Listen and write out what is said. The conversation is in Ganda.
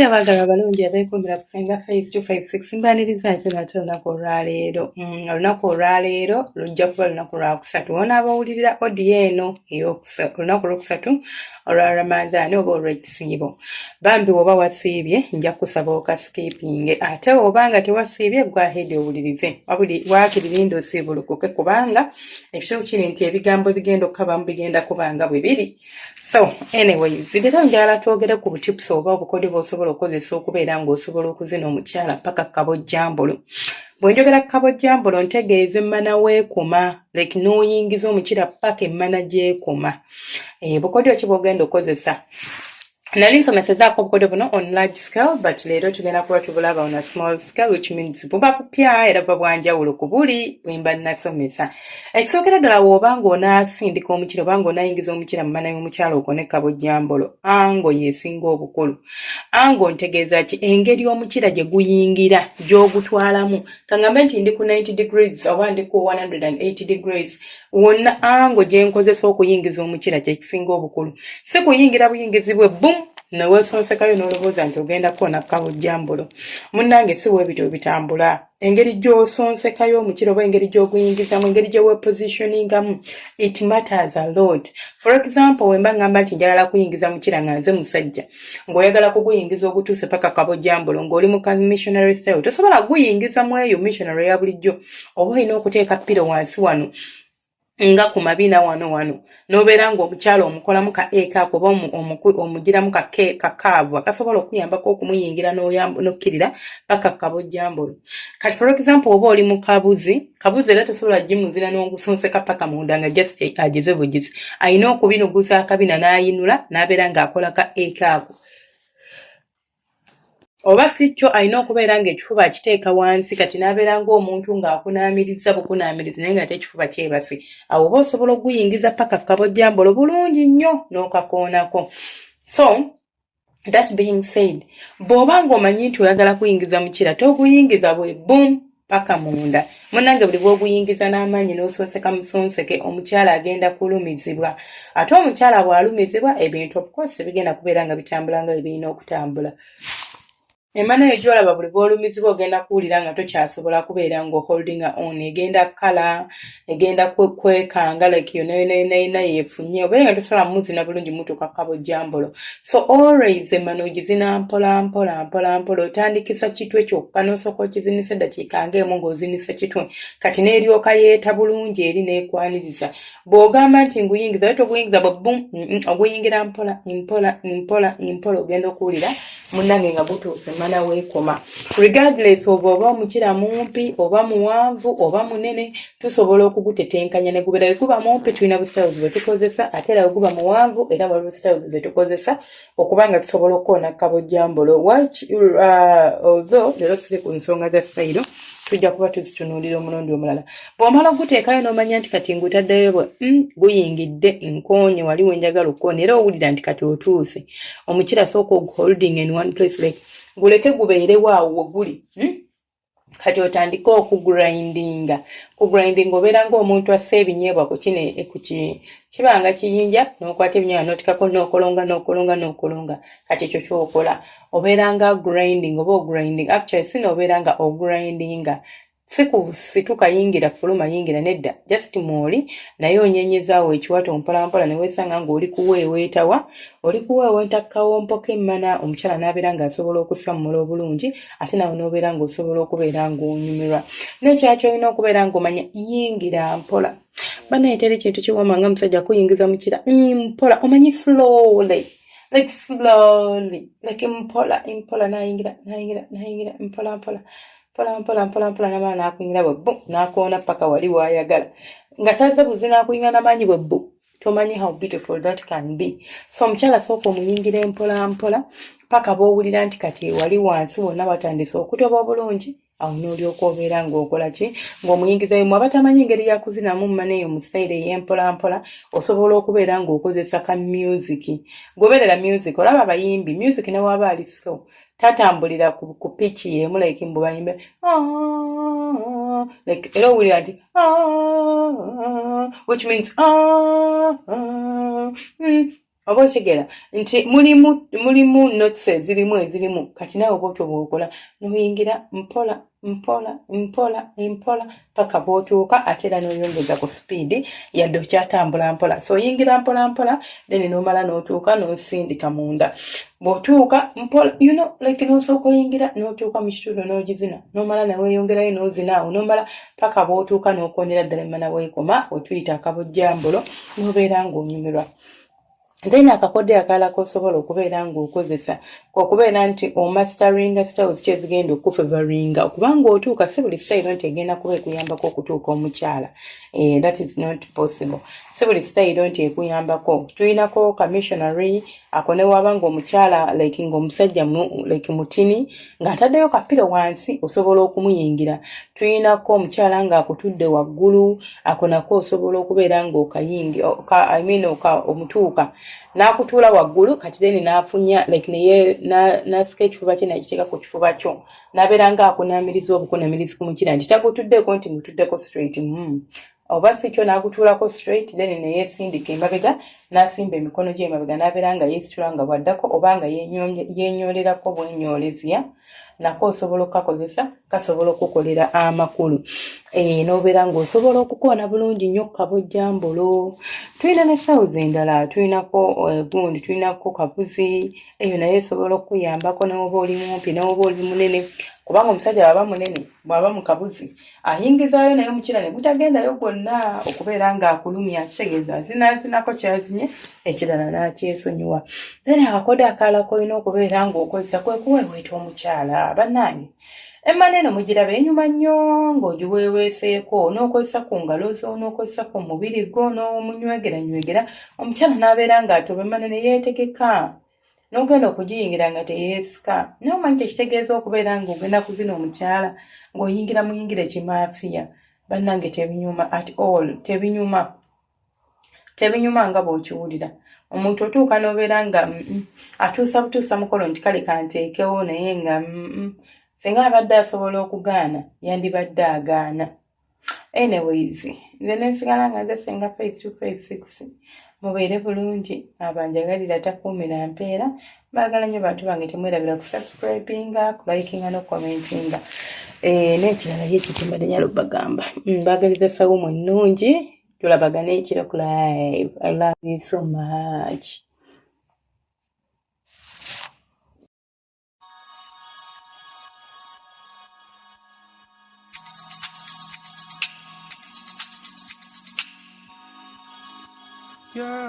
Abagala abalungi abeekuumira kusenga Face 256 mbaniriza ate olunaku olwaleero. Olunaku olwaleero lujja kuba lunaku lwakusatu. Wona abawulirira odiyo eno olunaku olwokusatu olwa Ramadhaani oba olw'ekisiibo. Bambi oba wasiibye nja kusaba okaskippinge, ate oba nga tewasiibye gwa ahead owulirize. Waakiri linda osiibulukuke kubanga ekituufu kiri nti ebigambo ebigenda okukabamu bigenda kubanga bwe biri. So anyways, leero njagala twogere ku butips oba obukodyo bw'osobola okukozesa okubeera ng'osobola okuzina omukyala paka kabojjambolo. Bwe njogera kabojjambolo ntegeeza emmana weekoma, like n'oyingiza omukira paka emmana gy'ekoma. Bukodyo ki bw'ogenda okozesa? Nali nsomesezzaako obukodyo buno on large scale, but leero tugenda kuba tubulaba on a small scale, which means buba bupya era buba bwanjawulo ku buli bwe mba nasomesa. Ekisookera ddala bw'oba ng'onaasindika omukira oba ng'onaayingiza omukira mu mmana y'omukyala okone kabojjambolo, ango yeesinga obukulu. Ango ntegeeza ki engeri omukira gye guyingira gy'ogutwalamu. Kaŋŋambe nti ndi ku 90 degrees oba ndi ku 180 degrees. Wonna ango gye nkozesa okuyingiza omukira kye kisinga obukulu. Si kuyingira buyingizi bwe bum neweesonsekayo n'olowooza nti ogenda kuwona kabojjambolo. Munnange si bwe bityo bitambula. Engeri gy'osonsekayo omukira oba engeri gy'oguyingizamu, engeri gye weepositioningamu, it matters a lot. For example, wemba ngamba nti njagala kuyingiza mukira nga nze musajja, ng'oyagala kuguyingiza ogutuuse paka kabojjambolo ng'oli mu missionary style, tosobola guyingiza mu eyo missionary ya bulijjo. Oba olina okuteeka piro wansi wano nga ku mabina wano n'obeera ng'omukyala omukolamu ka ekaako oba omugiramu kakaavu akasobola okuyambako okumuyingira n'okkirira paka kabojjambolo. Kati for example oba oli mu kabuzi era tosobola gimuzira n'ogusonseka paka munda nga just agize bugizi. Alina okubinuguza akabina n'ayinula n'abeera ng'akola ka ekaako. Oba si kyo alina okubeera ng'ekifuba akiteeka wansi kati n'abeera ng'omuntu ng'akunaamiriza bukunaamiriza naye nga tekifuba kyebase. Awo oba osobola okuguyingiza paka kabojjambolo bulungi nnyo n'okakoonako. So that being said, bw'oba ng'omanyi nti oyagala kuyingiza mukira toguyingiza bwe bum paka munda. Munnange buli bw'oguyingiza n'amaanyi n'osonseka musonseke omukyala agenda kulumizibwa. Ate omukyala bw'alumizibwa ebintu of course bigenda kubeera nga bitambula nga birina okutambula. Emmana egyolaba buli bw'olumizibwa ogenda kuwulira nga tokyasobola kubeera ng'oholdinga on, egenda kala, egenda kwekanga like yonayona yeefunye, obeera nga tosobola muzina bulungi mutuuka kabojjambolo. So always emmana ogizina mpola, otandikisa kitwe kyokka n'osooka okizinisa eddakiika ng'emu ng'ozinisa kitwe, kati n'eryoka yeeta bulungi eri n'ekwaniriza. Bw'ogamba nti nguyingiza, toguyingiza bwe bum, oguyingira mpola ogenda okuwulira munnange nga gutuuse emmana weekoma. Regardless oba omukira mumpi oba muwanvu oba munene, tusobola okugutetenkanya ne gubeera bwe guba mumpi tulina bu styles bwe tukozesa, ate era bwe guba muwanvu era waliwo styles ze tukozesa okuba nga tusobola okukoona kabojjambolo. Although leero siri ku nsonga za style, tujja kuba tuzitunuulira omulundi omulala. Bw'omala okuteekayo n'omanya nti kati ngutaddeyo bwe guyingidde nkoonye wali wenjagala okukoona era owulira nti kati otuuse, omukira sooka oguholding in one place, like guleke gubeerewo awo we guli. Kati otandika okugurindinga. Kugurindinga obeera ng'omuntu assa ebinyeebwa ku kibanga kiyinja n'okwata ebinyeebwa n'otikako n'okolonga. Kati ekyo kyokola. Obeera nga grinding obaogrinding. Actually sinoobeera nga ogrindinga. Situkayingira fuluma yingira nedda. Just mwoli naye onyenyezaawo ekiwato mpola ne weesanga ng'oli kuweeweetawa. Oli kuweeweeta kawompo k'emmana omukyala n'abeera ng'asobola okusammula obulungi ate nawe n'obeera ng'osobola okubeera ng'onyumirwa. N'ekyakyo olina okubeera ng'omanya yingira mpola. Banaye teri kintu kiwooma nga musajja kuyingiza mukira mpola, omanyi slowly. Like slowly. Like mpola n'ayingira mpola n'amala n'akuyingira bwe bbu n'akoona paka wali w'ayagala. Nga taze buzi n'akuyingira n'amaanyi bwe bbu. Tomanyi how beautiful that can be. So omukyala sooka omuyingire mpola paka bw'owulira nti kati wali wansi wonna batandise okutoba obulungi. Awo n'olyoka obeera ng'okola ki ng'omuyingiza yemu aba tamanyi engeri ya kuzinamu mmana eyo mu style ey'empola osobola okubeera ng'okozesa ka music. Goberera music, olaba abayimbi music ne waba ali slow tatambulira ku pitch y'emu like mbu bayimbe like era owulira nti which means oba otegera nti mulimu notes ezirimu kati naawe bwotyo bwokola noyingira mpola paka bwotuuka ate era noyongeza ku speed yadde okyatambula mpola so oyingira mpola then nomala notuuka nosindika munda bwotuuka mpola nosooka oyingira notuuka mu kituulo nogizina nomala naweyongerayo nozinaawo nomala paka bwotuuka nokonera ddala emana weekoma wetuyita akabojjambolo nobeera ngaonyumirwa. Then akakodde akalala kosobola okubeera ng'okozesa okubeera nti omasteringa styles ki ezigenda okufavoringa okubanga otuuka si buli style nti egenda kuba ekuyambako okutuuka omukyala. That is not possible. Si buli style nti ekuyambako. Tuyinako commissionary ako ne wabanga omukyala like ng'omusajja like mutini ng'ataddeyo kapiro wansi osobola okumuyingira. Tuyinako omukyala ng'akutudde waggulu ako nako osobola okubeera ng'okayingi omutuuka n'akutuula waggulu kati then n'afunya like n'asika ekifuba kye n'akiteeka ku kifuba kyo n'abeera ng'akunaamiriza obukunaamirizi ku mukira nti tagutuddeeko nti ngutuddeko straight oba si kyo n'akutuulako straight then neyeesindika emabega n'asimba emikono gye emabega n'abeera nga yeesitula nga bwaddako oba nga yeenyolerako bwenyoolezya nako osobola okukakozesa kasobola okukolera amakulu n'obeera ng'osobola okukoona bulungi nnyo kabojjambolo. Tulina ne sawuzi endala tulinako gundi tulinako kabuzi eyo naye esobola okuyambako n'oba oli mumpi n'oba oli munene kubanga omusajja bw'aba munene bw'aba mu kabuzi ayingizaayo naye omukira ne gutagendayo gwonna okubeera ng'akulumya kitegeeza azinazinako kyazinye ekirala n'akyesonyiwa. Then akakodde akalala kolina okubeera ng'okozesa kwe kuweeweeta omukyala bannange emmana eno mugiraba enyuma nnyo ng'ogiweeweeseeko n'okozesa ku ngalo zo n'okozesa ku mubiri gwo n'omunywegeranywegera omukyala n'abeera ng'atoba emmana ne yeetegeka n'ogenda okugiyingira nga teyeesika n'omanyi kyekitegeeza okubeera ng'ogenda kuzina omukyala ng'oyingira muyingira ekimaafiya bannange tebinyuma at all tebinyuma nga bw'okiwulira omuntu otuuka n'obeera nga atuusa butuusa mukolo nti kale kanteekewo naye nga singa abadde asobola okugaana yandibadde agaana. Anyways nze nensigala nga nze senga 5256 mubeere bulungi abanjagalira takuumira mpeera baagala nnyo bantu bange temwerabira kusubscribinga kulikinga nokomentinga n'ekirala ye kitimbadde nyalo bagamba mbaagaliza sawumu ennungi tulabagane ekiro ku live. I love you so much. Yeah.